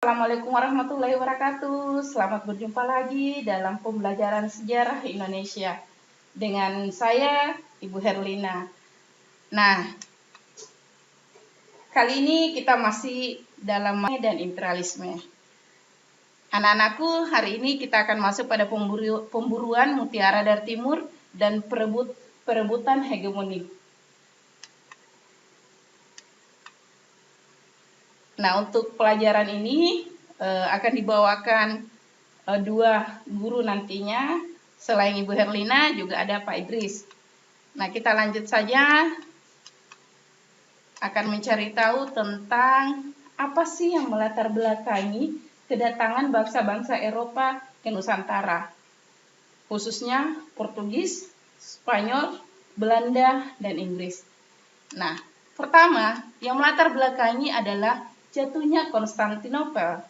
Assalamualaikum warahmatullahi wabarakatuh. Selamat berjumpa lagi dalam pembelajaran sejarah Indonesia dengan saya, Ibu Herlina. Nah, kali ini kita masih dalam dan imperialisme. Anak-anakku, hari ini kita akan masuk pada pemburuan mutiara dari timur dan perebutan hegemoni. Nah, untuk pelajaran ini akan dibawakan dua guru nantinya. Selain Ibu Herlina, juga ada Pak Idris. Nah, kita lanjut saja. Akan mencari tahu tentang apa sih yang melatar belakangi kedatangan bangsa-bangsa Eropa ke Nusantara. Khususnya Portugis, Spanyol, Belanda, dan Inggris. Nah, pertama yang melatar belakangi adalah jatuhnya Konstantinopel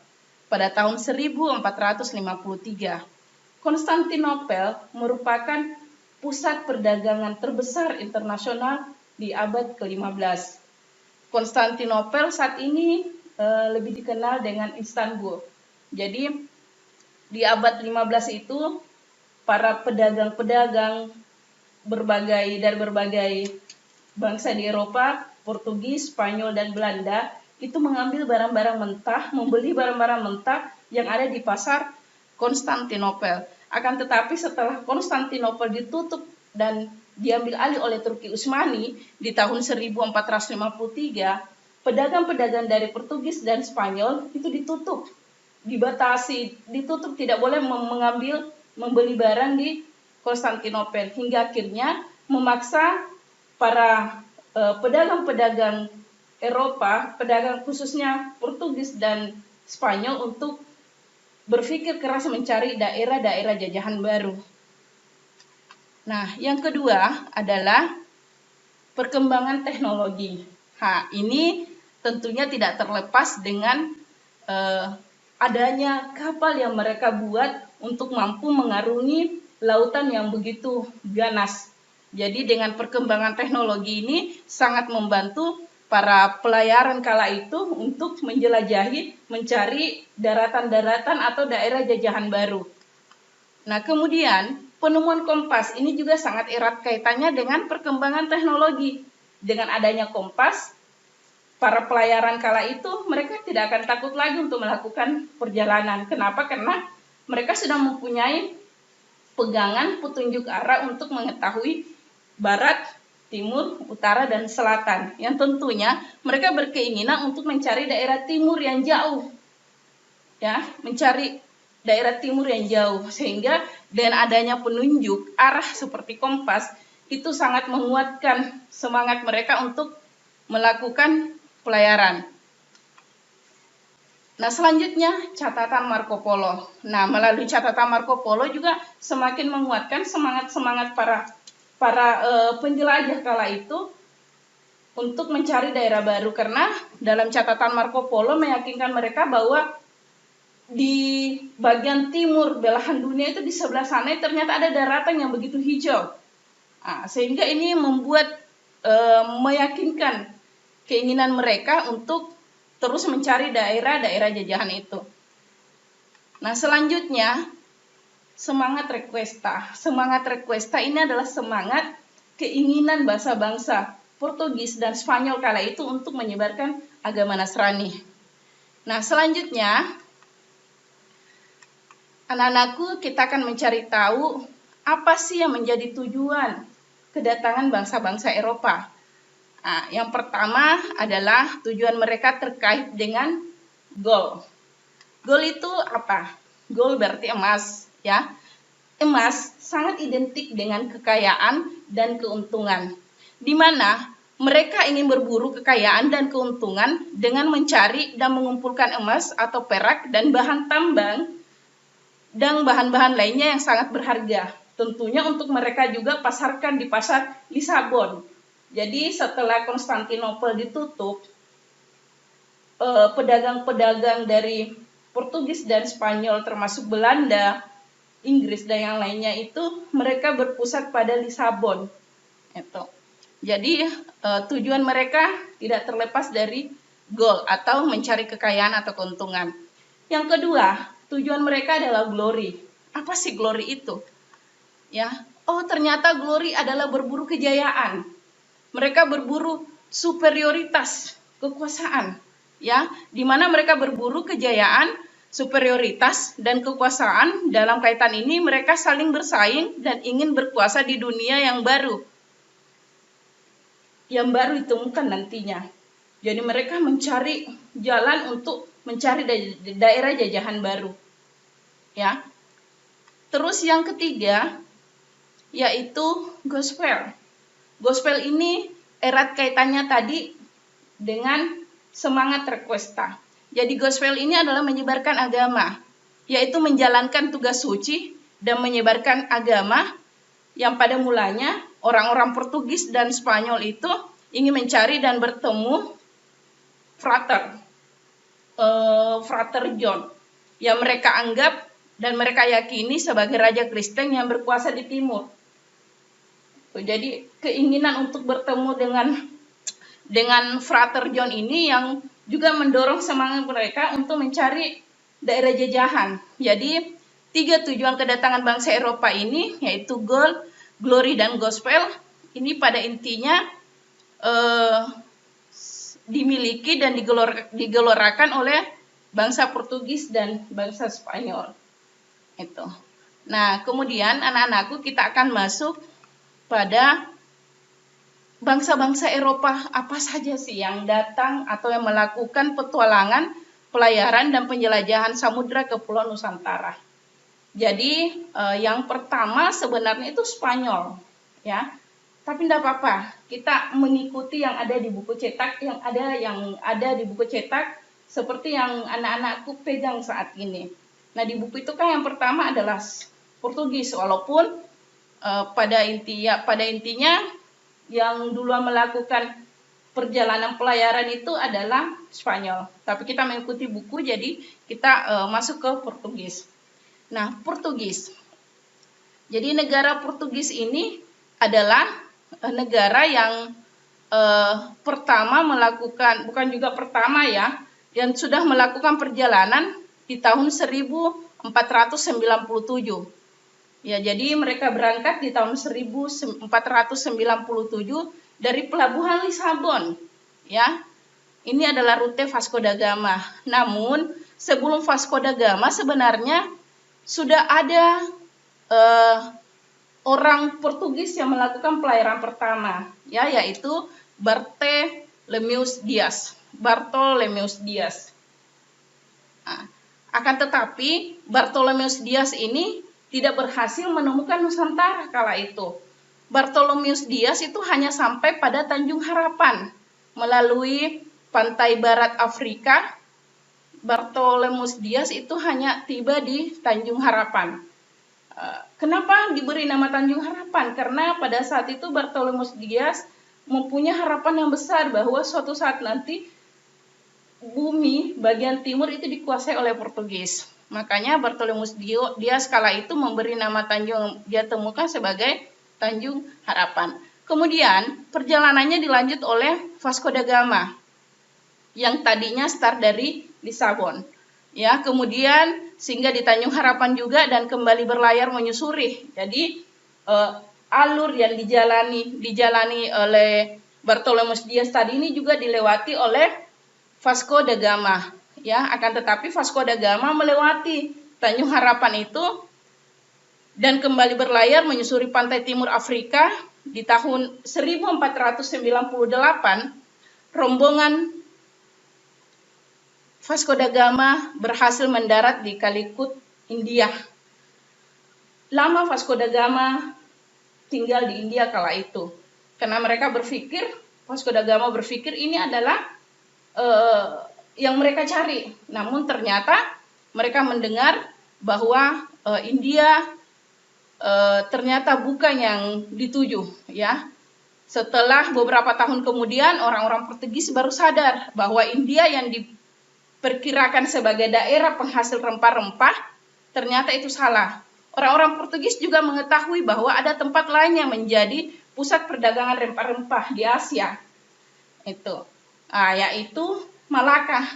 pada tahun 1453. Konstantinopel merupakan pusat perdagangan terbesar internasional di abad ke-15. Konstantinopel saat ini lebih dikenal dengan Istanbul. Jadi di abad 15 itu para pedagang-pedagang dari berbagai bangsa di Eropa, Portugis, Spanyol, dan Belanda itu mengambil barang-barang mentah, membeli barang-barang mentah yang ada di pasar Konstantinopel. Akan tetapi setelah Konstantinopel ditutup dan diambil alih oleh Turki Utsmani di tahun 1453, pedagang-pedagang dari Portugis dan Spanyol itu ditutup, dibatasi, ditutup, tidak boleh membeli barang di Konstantinopel, hingga akhirnya memaksa para pedagang-pedagang Eropa, pedagang khususnya Portugis dan Spanyol untuk berpikir keras mencari daerah-daerah jajahan baru. Nah, yang kedua adalah perkembangan teknologi. Ini tentunya tidak terlepas dengan adanya kapal yang mereka buat untuk mampu mengarungi lautan yang begitu ganas. Jadi dengan perkembangan teknologi ini sangat membantu para pelayaran kala itu untuk menjelajahi, mencari daratan-daratan atau daerah jajahan baru. Nah, kemudian penemuan kompas ini juga sangat erat kaitannya dengan perkembangan teknologi. Dengan adanya kompas, para pelayaran kala itu mereka tidak akan takut lagi untuk melakukan perjalanan. Kenapa? Karena mereka sudah mempunyai pegangan petunjuk arah untuk mengetahui barat, timur, utara, dan selatan. Yang tentunya mereka berkeinginan untuk mencari daerah timur yang jauh. Ya, mencari daerah timur yang jauh. Sehingga dengan adanya penunjuk arah seperti kompas, itu sangat menguatkan semangat mereka untuk melakukan pelayaran. Nah, selanjutnya catatan Marco Polo. Nah, melalui catatan Marco Polo juga semakin menguatkan semangat-semangat para penjelajah kala itu untuk mencari daerah baru, karena dalam catatan Marco Polo meyakinkan mereka bahwa di bagian timur belahan dunia itu di sebelah sana ternyata ada daratan yang begitu hijau. Sehingga ini membuat meyakinkan keinginan mereka untuk terus mencari daerah-daerah jajahan itu. Nah, selanjutnya semangat Requesta. Semangat Requesta ini adalah semangat keinginan bangsa-bangsa Portugis dan Spanyol kala itu untuk menyebarkan agama Nasrani. Nah, selanjutnya anak-anakku, kita akan mencari tahu apa sih yang menjadi tujuan kedatangan bangsa-bangsa Eropa. Nah, yang pertama adalah tujuan mereka terkait dengan gold. Gold itu apa? Gold berarti emas, ya. Emas sangat identik dengan kekayaan dan keuntungan, di mana mereka ingin berburu kekayaan dan keuntungan dengan mencari dan mengumpulkan emas atau perak dan bahan tambang dan bahan-bahan lainnya yang sangat berharga. Tentunya untuk mereka juga pasarkan di pasar Lisabon. Jadi setelah Konstantinopel ditutup, pedagang-pedagang dari Portugis dan Spanyol termasuk Belanda, Inggris, dan yang lainnya itu mereka berpusat pada Lisabon. Jadi tujuan mereka tidak terlepas dari goal atau mencari kekayaan atau keuntungan. Yang kedua, tujuan mereka adalah glory. Apa sih glory itu? Ya, oh ternyata glory adalah berburu kejayaan. Mereka berburu superioritas, kekuasaan, ya, di mana mereka berburu kejayaan, superioritas dan kekuasaan. Dalam kaitan ini mereka saling bersaing dan ingin berkuasa di dunia yang baru ditemukan nantinya. Jadi mereka mencari jalan untuk mencari daerah jajahan baru, ya. Terus yang ketiga yaitu gospel. Gospel ini erat kaitannya tadi dengan semangat requesta. Jadi gospel ini adalah menyebarkan agama, yaitu menjalankan tugas suci dan menyebarkan agama yang pada mulanya orang-orang Portugis dan Spanyol itu ingin mencari dan bertemu Frater John yang mereka anggap dan mereka yakini sebagai raja Kristen yang berkuasa di timur. Jadi keinginan untuk bertemu dengan Frater John ini yang juga mendorong semangat mereka untuk mencari daerah jajahan. Jadi 3 tujuan kedatangan bangsa Eropa ini yaitu gold, glory, dan gospel ini pada intinya dimiliki dan digelorakan oleh bangsa Portugis dan bangsa Spanyol. Itu. Nah, kemudian anak-anakku kita akan masuk pada bangsa-bangsa Eropa apa saja sih yang datang atau yang melakukan petualangan, pelayaran dan penjelajahan samudra ke Pulau Nusantara. Jadi yang pertama sebenarnya itu Spanyol, ya. Tapi tidak apa-apa, kita mengikuti yang ada di buku cetak, yang ada di buku cetak seperti yang anak-anakku pegang saat ini. Nah, di buku itu kan yang pertama adalah Portugis, walaupun pada intinya yang duluan melakukan perjalanan pelayaran itu adalah Spanyol. Tapi kita mengikuti buku, jadi kita masuk ke Portugis. Nah, Portugis. Jadi negara Portugis ini adalah negara yang pertama melakukan, bukan juga pertama ya, yang sudah melakukan perjalanan di tahun 1497. Ya, jadi mereka berangkat di tahun 1497 dari pelabuhan Lisabon. Ya, ini adalah rute Vasco da Gama. Namun sebelum Vasco da Gama sebenarnya sudah ada orang Portugis yang melakukan pelayaran pertama, ya, yaitu Bartolomeu Dias. Nah, akan tetapi Bartolomeu Dias ini tidak berhasil menemukan Nusantara kala itu. Bartolomeu Dias itu hanya sampai pada Tanjung Harapan melalui pantai barat Afrika. Bartolomeu Dias itu hanya tiba di Tanjung Harapan. Kenapa diberi nama Tanjung Harapan? Karena pada saat itu Bartolomeu Dias mempunyai harapan yang besar bahwa suatu saat nanti bumi bagian timur itu dikuasai oleh Portugis. Makanya Bartolomeu Dias kala itu memberi nama Tanjung dia temukan sebagai Tanjung Harapan. Kemudian perjalanannya dilanjut oleh Vasco da Gama yang tadinya start dari Lisabon. Ya, kemudian sehingga di Tanjung Harapan juga dan kembali berlayar menyusuri. Jadi alur yang dijalani oleh Bartolomeu Dias tadi ini juga dilewati oleh Vasco da Gama. Ya, akan tetapi Vasco da Gama melewati Tanjung Harapan itu dan kembali berlayar menyusuri pantai timur Afrika di tahun 1498. Rombongan Vasco da Gama berhasil mendarat di Calicut, India. Lama Vasco da Gama tinggal di India kala itu. Karena Vasco da Gama berpikir ini adalah yang mereka cari. Namun ternyata mereka mendengar bahwa India ternyata bukan yang dituju, ya. Setelah beberapa tahun kemudian orang-orang Portugis baru sadar bahwa India yang diperkirakan sebagai daerah penghasil rempah-rempah ternyata itu salah. Orang-orang Portugis juga mengetahui bahwa ada tempat lain yang menjadi pusat perdagangan rempah-rempah di Asia. Yaitu Malaka.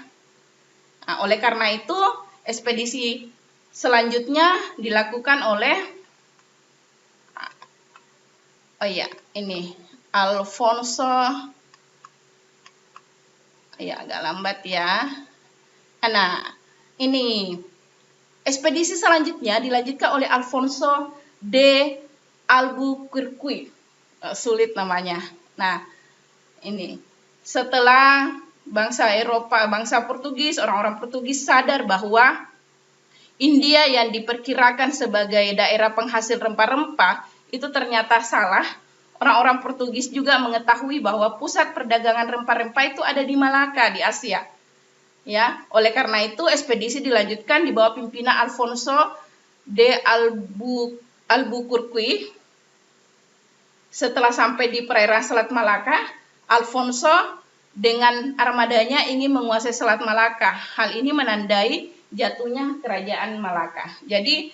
Oleh karena itu ekspedisi selanjutnya dilakukan oleh ini Alfonso, agak lambat ya. Nah, ini ekspedisi selanjutnya dilanjutkan oleh Alfonso de Albuquerque. Sulit namanya. Nah, ini setelah bangsa Eropa, bangsa Portugis, orang-orang Portugis sadar bahwa India yang diperkirakan sebagai daerah penghasil rempah-rempah itu ternyata salah. Orang-orang Portugis juga mengetahui bahwa pusat perdagangan rempah-rempah itu ada di Malaka, di Asia. Ya, oleh karena itu ekspedisi dilanjutkan di bawah pimpinan Alfonso de Albuquerque. Setelah sampai di perairan Selat Malaka, Alfonso dengan armadanya ingin menguasai Selat Malaka. Hal ini menandai jatuhnya kerajaan Malaka. Jadi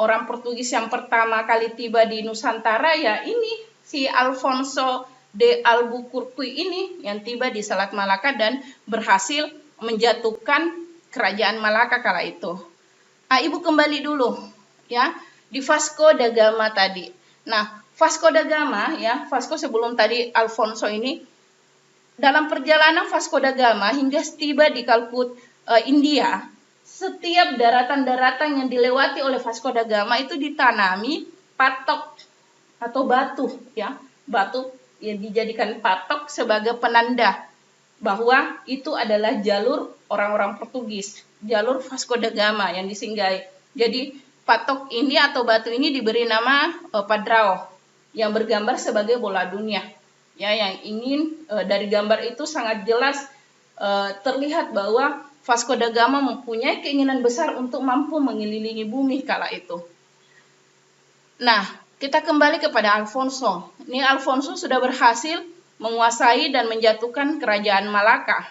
orang Portugis yang pertama kali tiba di Nusantara ya ini si Alfonso de Albuquerque ini yang tiba di Selat Malaka dan berhasil menjatuhkan kerajaan Malaka kala itu. Ibu kembali dulu ya di Vasco da Gama tadi. Nah, Vasco da Gama ya, Vasco sebelum tadi Alfonso ini dalam perjalanan Vasco da Gama hingga tiba di Kalkut, India, setiap daratan-daratan yang dilewati oleh Vasco da Gama itu ditanami patok atau batu ya, batu yang dijadikan patok sebagai penanda bahwa itu adalah jalur orang-orang Portugis, jalur Vasco da Gama yang disinggahi. Jadi patok ini atau batu ini diberi nama Padrao yang bergambar sebagai bola dunia. Ya, yang ingin dari gambar itu sangat jelas terlihat bahwa Vasco da Gama mempunyai keinginan besar untuk mampu mengelilingi bumi kala itu. Nah, kita kembali kepada Alfonso. Ini Alfonso sudah berhasil menguasai dan menjatuhkan kerajaan Malaka.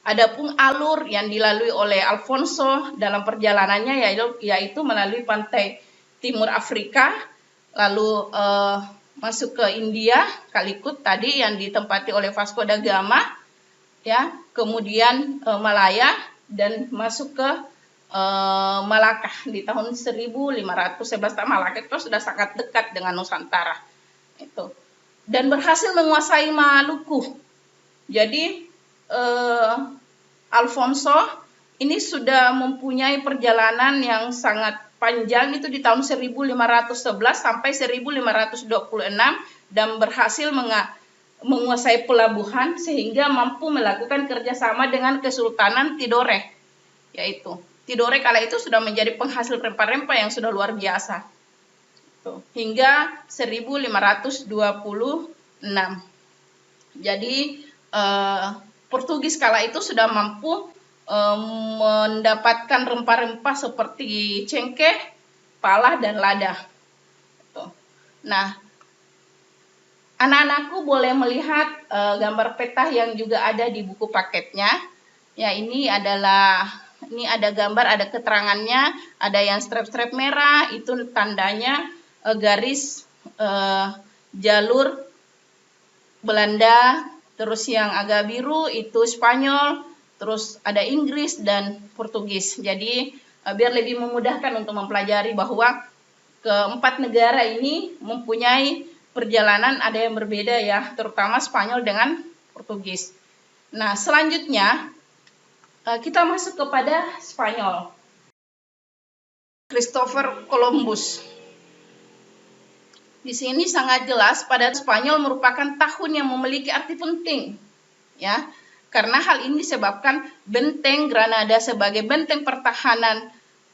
Adapun alur yang dilalui oleh Alfonso dalam perjalanannya yaitu melalui pantai timur Afrika, lalu masuk ke India, Calicut tadi yang ditempati oleh Vasco da Gama, ya, kemudian Malaya dan masuk ke Malaka di tahun 1511. Malaka itu sudah sangat dekat dengan Nusantara itu, dan berhasil menguasai Maluku. Jadi Alfonso ini sudah mempunyai perjalanan yang sangat panjang itu di tahun 1511 sampai 1526 dan berhasil menguasai pelabuhan sehingga mampu melakukan kerjasama dengan Kesultanan Tidore, yaitu Tidore kala itu sudah menjadi penghasil rempah-rempah yang sudah luar biasa. Hingga 1526. Jadi Portugis kala itu sudah mampu mendapatkan rempah-rempah seperti cengkeh, pala, dan lada. Nah, anak-anakku boleh melihat gambar peta yang juga ada di buku paketnya. Ya, ini ada gambar, ada keterangannya, ada yang strap-strap merah, itu tandanya garis jalur Belanda, terus yang agak biru itu Spanyol, terus ada Inggris dan Portugis. Jadi biar lebih memudahkan untuk mempelajari bahwa keempat negara ini mempunyai perjalanan ada yang berbeda ya, terutama Spanyol dengan Portugis. Nah, selanjutnya kita masuk kepada Spanyol. Christopher Columbus. Di sini sangat jelas pada Spanyol merupakan tahun yang memiliki arti penting, ya, karena hal ini disebabkan benteng Granada sebagai benteng pertahanan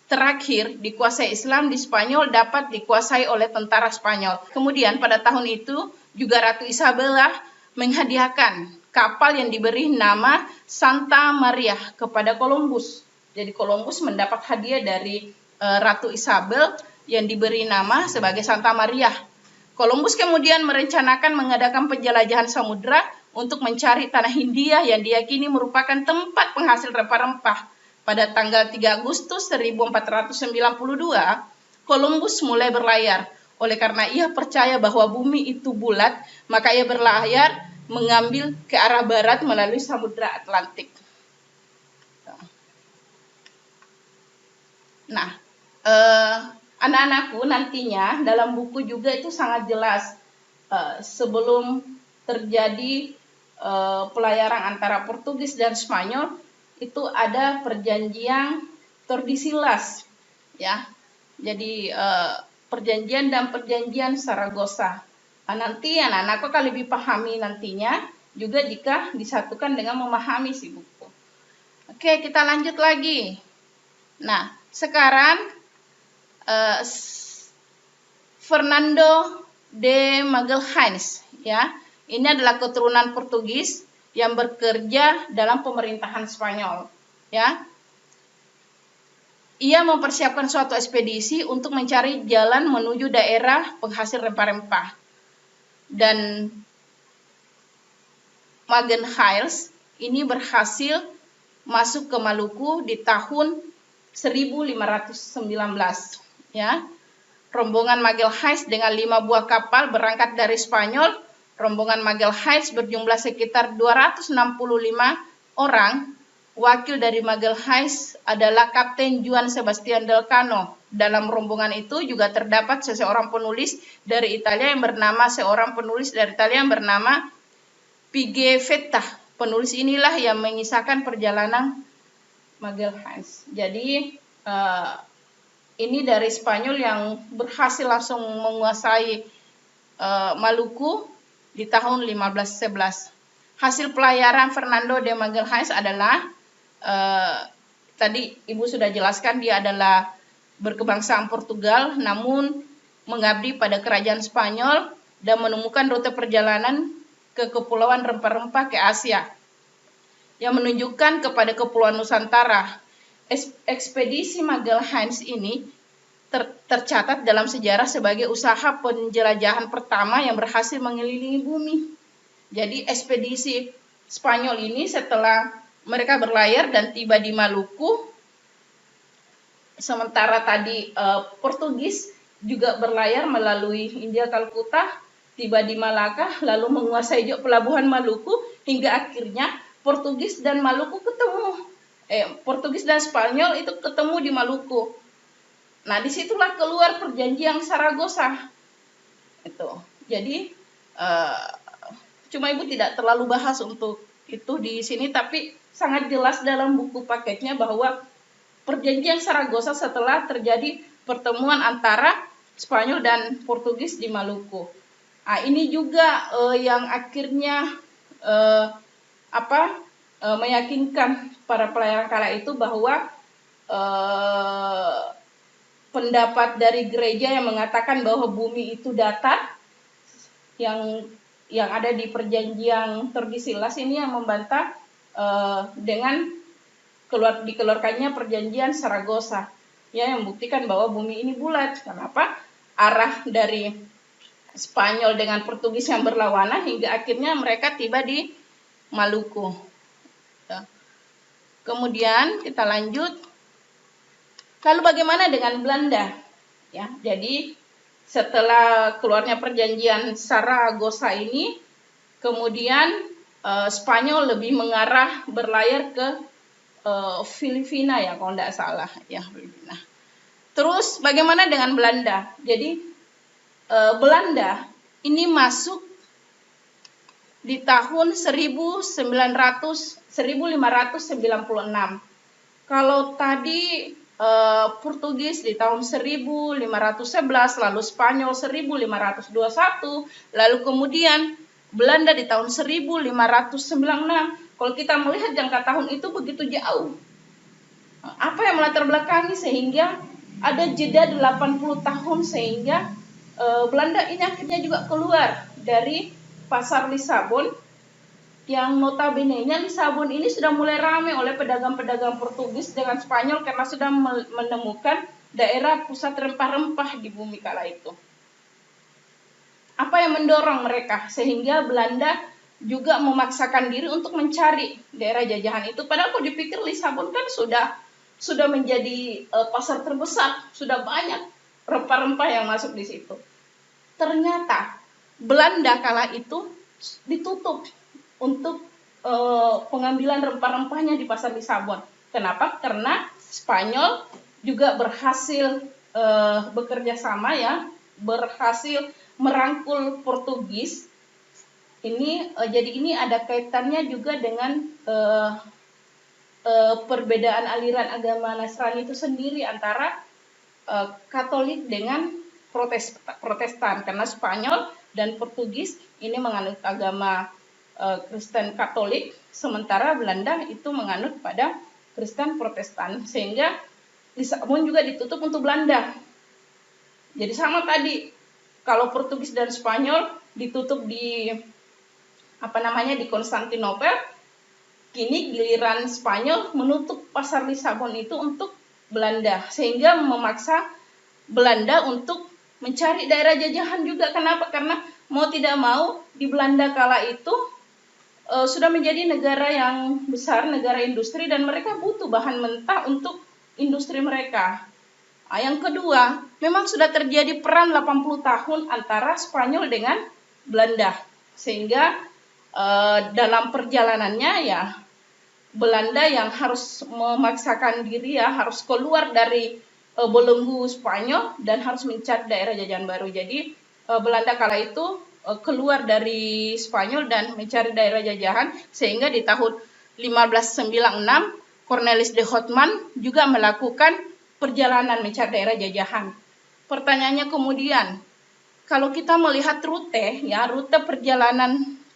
terakhir dikuasai Islam di Spanyol dapat dikuasai oleh tentara Spanyol. Kemudian pada tahun itu juga Ratu Isabella menghadiahkan kapal yang diberi nama Santa Maria kepada Columbus. Jadi Columbus mendapat hadiah dari Ratu Isabel yang diberi nama sebagai Santa Maria. Columbus kemudian merencanakan mengadakan penjelajahan samudra untuk mencari tanah Hindia yang diyakini merupakan tempat penghasil rempah-rempah. Pada tanggal 3 Agustus 1492, Columbus mulai berlayar. Oleh karena ia percaya bahwa bumi itu bulat, maka ia berlayar mengambil ke arah barat melalui Samudra Atlantik. Nah, anak-anakku nantinya dalam buku juga itu sangat jelas sebelum terjadi pelayaran antara Portugis dan Spanyol itu ada perjanjian Tordesillas, ya. Jadi perjanjian dan perjanjian Saragossa. Nah, nanti anak-anakku akan lebih pahami nantinya juga jika disatukan dengan memahami si buku. Oke, kita lanjut lagi. Nah, sekarang Fernando de Magalhães, ya. Ini adalah keturunan Portugis yang bekerja dalam pemerintahan Spanyol, ya. Ia mempersiapkan suatu ekspedisi untuk mencari jalan menuju daerah penghasil rempah-rempah. Dan Magalhães ini berhasil masuk ke Maluku di tahun 1519, ya. Rombongan Magalhães dengan 5 buah kapal berangkat dari Spanyol. Rombongan Magalhães berjumlah sekitar 265 orang. Wakil dari Magalhães adalah Kapten Juan Sebastian Elcano. Dalam rombongan itu juga terdapat seorang penulis dari Italia yang bernama Pigafetta. Penulis inilah yang mengisahkan perjalanan Magalhães. Jadi ini dari Spanyol yang berhasil langsung menguasai Maluku di tahun 1511. Hasil pelayaran Fernando de Magalhães adalah tadi Ibu sudah jelaskan dia adalah berkebangsaan Portugal namun mengabdi pada kerajaan Spanyol dan menemukan rute perjalanan ke kepulauan rempah-rempah ke Asia yang menunjukkan kepada Kepulauan Nusantara. Ekspedisi Magalhães ini tercatat dalam sejarah sebagai usaha penjelajahan pertama yang berhasil mengelilingi bumi. Jadi ekspedisi Spanyol ini setelah mereka berlayar dan tiba di Maluku, sementara tadi Portugis juga berlayar melalui India Kalkuta, tiba di Malaka, lalu menguasai juga pelabuhan Maluku, hingga akhirnya Portugis dan Maluku ketemu. Portugis dan Spanyol itu ketemu di Maluku. Nah, disitulah keluar perjanjian Saragossa. Itu. Jadi cuma Ibu tidak terlalu bahas untuk itu di sini, tapi sangat jelas dalam buku paketnya bahwa perjanjian Saragossa setelah terjadi pertemuan antara Spanyol dan Portugis di Maluku. Nah, ini juga yang akhirnya meyakinkan para pelayaran kala itu bahwa pendapat dari gereja yang mengatakan bahwa bumi itu datar yang ada di perjanjian Tordesillas ini yang membantah dengan dikeluarkannya perjanjian Saragossa, ya, yang membuktikan bahwa bumi ini bulat. Kenapa? Arah dari Spanyol dengan Portugis yang berlawanan hingga akhirnya mereka tiba di Maluku. Ya. Kemudian kita lanjut. Lalu bagaimana dengan Belanda? Ya, jadi setelah keluarnya perjanjian Saragossa ini, kemudian Spanyol lebih mengarah berlayar ke Filipina, ya, kalau tidak salah, ya, Filipina. Terus bagaimana dengan Belanda? Jadi Belanda ini masuk di tahun 1596. Kalau tadi Portugis di tahun 1511, lalu Spanyol 1521, lalu kemudian Belanda di tahun 1596. Kalau kita melihat jangka tahun itu begitu jauh. Apa yang melatar belakangi sehingga ada jeda 80 tahun sehingga Belanda ini akhirnya juga keluar dari pasar Lisabon, yang notabene-nya Lisabon ini sudah mulai ramai oleh pedagang-pedagang Portugis dengan Spanyol karena sudah menemukan daerah pusat rempah-rempah di bumi kala itu. Apa yang mendorong mereka sehingga Belanda juga memaksakan diri untuk mencari daerah jajahan itu? Padahal kalau dipikir Lisabon kan sudah menjadi pasar terbesar, sudah banyak rempah-rempah yang masuk di situ. Ternyata Belanda kala itu ditutup untuk pengambilan rempah-rempahnya di pasar Lisabon. Kenapa? Karena Spanyol juga berhasil bekerja sama ya, berhasil merangkul Portugis. Jadi ini ada kaitannya juga dengan perbedaan aliran agama Nasrani itu sendiri antara Katolik dengan Protestan, karena Spanyol dan Portugis ini menganut agama Kristen Katolik, sementara Belanda itu menganut pada Kristen Protestan, sehingga Lisabon juga ditutup untuk Belanda. Jadi sama tadi, kalau Portugis dan Spanyol ditutup di di Konstantinopel, kini giliran Spanyol menutup pasar Lisabon itu untuk Belanda, sehingga memaksa Belanda untuk mencari daerah jajahan juga. Kenapa? Karena mau tidak mau di Belanda kala itu sudah menjadi negara yang besar, negara industri, dan mereka butuh bahan mentah untuk industri mereka. Yang kedua, memang sudah terjadi perang 80 tahun antara Spanyol dengan Belanda, sehingga dalam perjalanannya ya Belanda yang harus memaksakan diri ya, harus keluar dari belenggu Spanyol dan harus mencari daerah jajahan baru. Jadi Belanda kala itu keluar dari Spanyol dan mencari daerah jajahan, sehingga di tahun 1596 Cornelis de Houtman juga melakukan perjalanan mencari daerah jajahan. Pertanyaannya kemudian, kalau kita melihat rute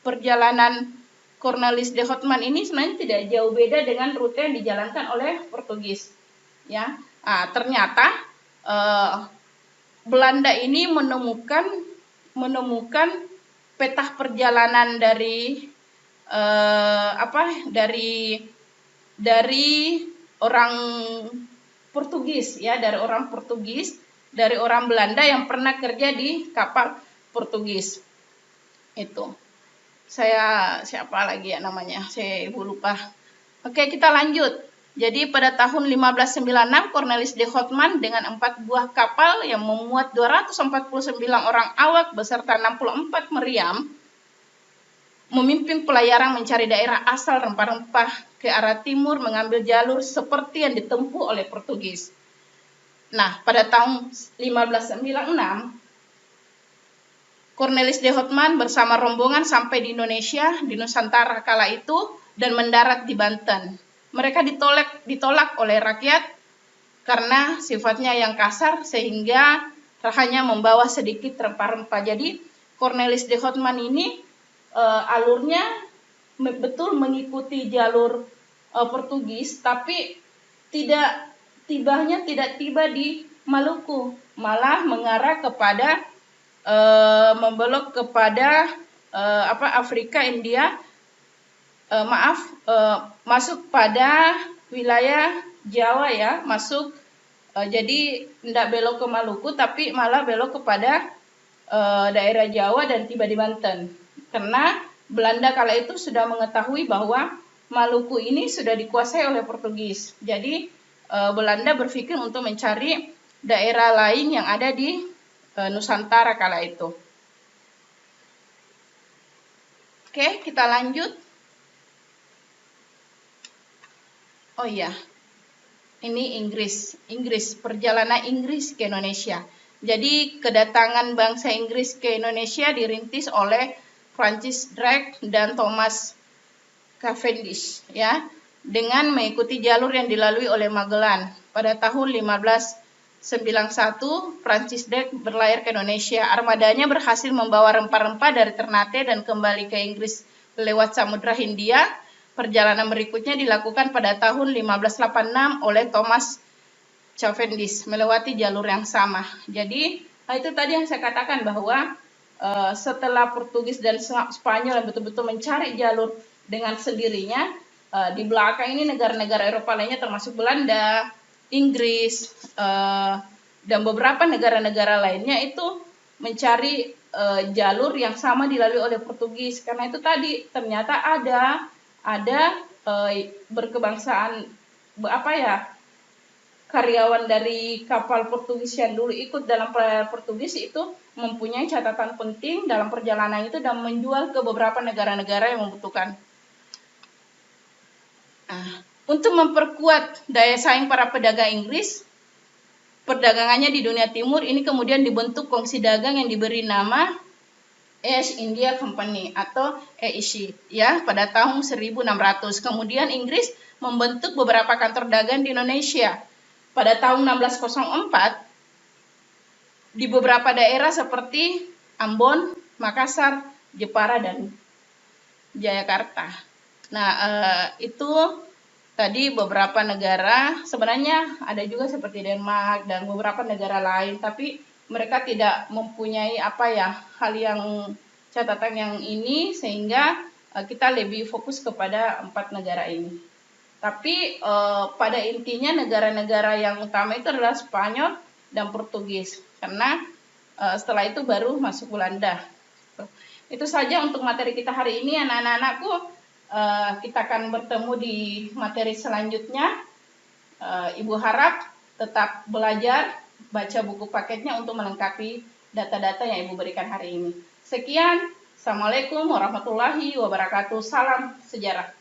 perjalanan Cornelis de Houtman ini sebenarnya tidak jauh beda dengan rute yang dijalankan oleh Portugis. Ya, ternyata Belanda ini menemukan peta perjalanan dari orang Portugis ya, dari orang Belanda yang pernah kerja di kapal Portugis. Itu. Siapa lagi ya namanya? Saya lupa. Oke, kita lanjut. Jadi pada tahun 1596 Cornelis de Houtman dengan 4 buah kapal yang memuat 249 orang awak beserta 64 meriam memimpin pelayaran mencari daerah asal rempah-rempah ke arah timur, mengambil jalur seperti yang ditempuh oleh Portugis. Nah, pada tahun 1596 Cornelis de Houtman bersama rombongan sampai di Indonesia, di Nusantara kala itu, dan mendarat di Banten. Mereka ditolak oleh rakyat karena sifatnya yang kasar, sehingga hanya membawa sedikit rempah-rempah. Jadi Cornelis de Houtman ini alurnya betul mengikuti jalur Portugis, tapi tidak tiba di Maluku, malah mengarah kepada membelok kepada Afrika, India, masuk pada wilayah Jawa ya, jadi tidak belok ke Maluku, tapi malah belok kepada daerah Jawa dan tiba di Banten. Karena Belanda kala itu sudah mengetahui bahwa Maluku ini sudah dikuasai oleh Portugis. Jadi Belanda berpikir untuk mencari daerah lain yang ada di Nusantara kala itu. Oke, kita lanjut. Oh iya, ini Inggris, perjalanan Inggris ke Indonesia. Jadi kedatangan bangsa Inggris ke Indonesia dirintis oleh Francis Drake dan Thomas Cavendish ya, dengan mengikuti jalur yang dilalui oleh Magellan. Pada tahun 1591 Francis Drake berlayar ke Indonesia. Armadanya berhasil membawa rempah-rempah dari Ternate dan kembali ke Inggris lewat Samudra Hindia. Perjalanan berikutnya dilakukan pada tahun 1586 oleh Thomas Cavendish melewati jalur yang sama. Jadi itu tadi yang saya katakan bahwa setelah Portugis dan Spanyol yang betul-betul mencari jalur dengan sendirinya, di belakang ini negara-negara Eropa lainnya termasuk Belanda, Inggris, dan beberapa negara-negara lainnya itu mencari jalur yang sama dilalui oleh Portugis. Karena itu tadi ternyata ada berkebangsaan karyawan dari kapal Portugis yang dulu ikut dalam pelayaran Portugis itu mempunyai catatan penting dalam perjalanan itu dan menjual ke beberapa negara-negara yang membutuhkan. Untuk memperkuat daya saing para pedagang Inggris, perdagangannya di dunia timur. Ini kemudian dibentuk kongsi dagang yang diberi nama East India Company atau EIC ya pada tahun 1600. Kemudian Inggris membentuk beberapa kantor dagang di Indonesia. Pada tahun 1604 di beberapa daerah seperti Ambon, Makassar, Jepara, dan Jayakarta. Nah, itu tadi beberapa negara, sebenarnya ada juga seperti Denmark dan beberapa negara lain, tapi mereka tidak mempunyai hal yang catatan yang ini, sehingga kita lebih fokus kepada 4 negara ini. Tapi pada intinya negara-negara yang utama itu adalah Spanyol dan Portugis, karena setelah itu baru masuk Belanda. Itu saja untuk materi kita hari ini, anak-anakku. Kita akan bertemu di materi selanjutnya. Ibu harap tetap belajar, baca buku paketnya untuk melengkapi data-data yang Ibu berikan hari ini. Sekian, Assalamualaikum warahmatullahi wabarakatuh. Salam sejarah.